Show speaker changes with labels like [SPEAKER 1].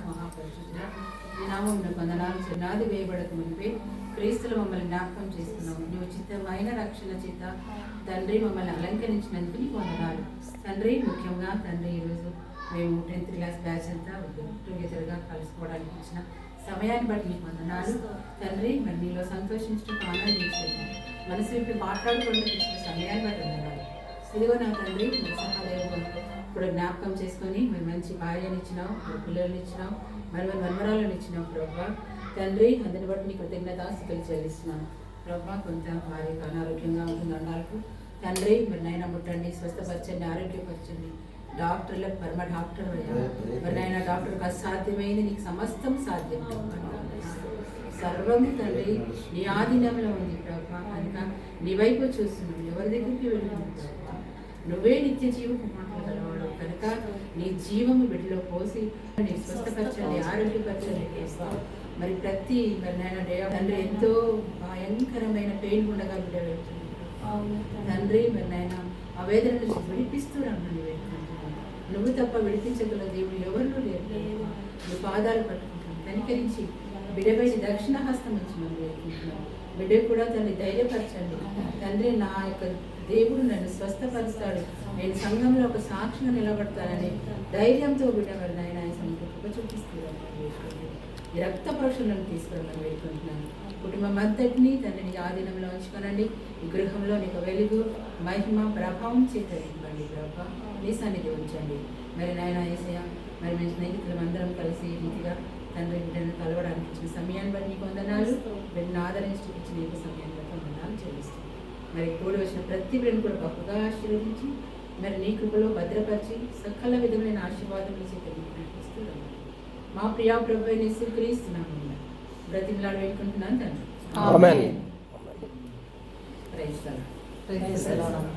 [SPEAKER 1] మహాపరిశుద్ధ ఈ నామమున వందనాలు నాది వేయబడక మునిపే క్రీస్తులు మమ్మల్ని జ్ఞాపకం చేసుకున్నాము. నువ్వు ఉచితమైన రక్షణ చేత తండ్రి మమ్మల్ని అలంకరించినందుకు నీకు వందనాలు తండ్రి. ముఖ్యంగా తండ్రి ఈరోజు మేము 10th క్లాస్ బ్యాచ్ అంతా టుగెదర్గా కలుసుకోవడానికి ఇచ్చిన సమయాన్ని బట్టి నీకు వందనాలు తండ్రి. మరి నీలో సంతోషించడం ఆనందించడం మనసు విప్పి మాట్లాడుకోవడానికి ఇచ్చిన సమయాన్ని బట్టి వందనాలు. ఇదిగో నా తండ్రి సహాదేవుడు ఇప్పుడు జ్ఞాపకం చేసుకొని మరి మంచి భార్యని ఇచ్చినావు, మరి పిల్లల్ని ఇచ్చినావు, మరి మన్మరాలను ఇచ్చినావు ప్రభా తండ్రి. అందుని బట్టి నీ కృతజ్ఞతాస్తుతులు చెల్లిస్తున్నాను ప్రభా. కొంత భార్యకు అనారోగ్యంగా ఉంటుంది అన్నాలకు తండ్రి మరి నైనా ముట్టండి, స్వస్థపరచండి, ఆరోగ్యపరచండి. డాక్టర్లకు పరమ డాక్టర్ అయ్యా మరి నైనా డాక్టర్కి అసాధ్యమైంది నీకు సమస్తం సాధ్యం సర్వము తండ్రి నీ ఆధీనంలో ఉంది ప్రభా. కనుక నీ వైపు చూస్తున్నావు, ఎవరి దగ్గరికి వెళ్ళినావు ప్రభా. నువ్వే నిత్య జీవపు మాటలు గలవాడు కనుక నీ జీవము బిడ్డలో పోసి నీ స్వస్థపరచండి, ఆరోగ్యపరచండి చేస్తా. మరి ప్రతి మరి నాయన తండ్రి ఎంతో భయంకరమైన పెయిన్ ఉండగా బిడ్డ వెళ్తుంది తండ్రి. మరి నాయన ఆ వేదన నుంచి విడిపిస్తూ రమ్మని వేడుకుంటున్నాను. నువ్వు తప్ప విడిపించగల దేవుడు ఎవరు లేరు. నీ పాదాలు పట్టుకుంటాను, కనికరించి బిడ్డపైన దక్షిణ హస్తం నుంచి మనం వేడుకుంటున్నాం. బిడ్డ కూడా తల్లి ధైర్యపరచండి తండ్రి. నా యొక్క దేవుడు నన్ను స్వస్థపరుస్తాడు, నేను సంఘంలో ఒక సాక్షిగా నిలబడతానని ధైర్యంతో బిడ్డ మరి నాయన కృప చూపిస్తున్నాను. ఈ రక్త పరీక్షలను తీసుకురమ్మని వేడుకుంటున్నాను. కుటుంబం అంతటినీ తండ్రిని ఆధీనంలో ఉంచుకోనండి. ఈ గృహంలో నీకు వెలుగు మహిమ ప్రభావం చేత ఇవ్వండి ప్రభా. నీ సన్నిధి ఉంచండి. మరి నాయన యేసయ్య మరి మీ స్నేహితులం అందరం కలిసి రీతిగా తండ్రి బిడ్డను కలవడానికి ఇచ్చిన సమయాన్ని బట్టి నీకు వందనాలు. బిడ్డను ఆదరించి ఇచ్చిన నీకు సమయాన్ని బట్టి వందనాలు చెల్లిస్తాను. మరి కూడి వచ్చిన ప్రతి బిడ్డను కూడా గొప్పగా ఆశీర్వదించి మరి నీ కృపలో భద్రపరిచి సకల విధమైన ఆశీర్వాదములు చేత నడిపిస్తూ మా ప్రియా ప్రభు యేసుక్రీస్తున్నాము బ్రతిమలాడు వేడుకుంటున్నాను తండ్రి.
[SPEAKER 2] ఆమేన్.
[SPEAKER 1] Praise the lord.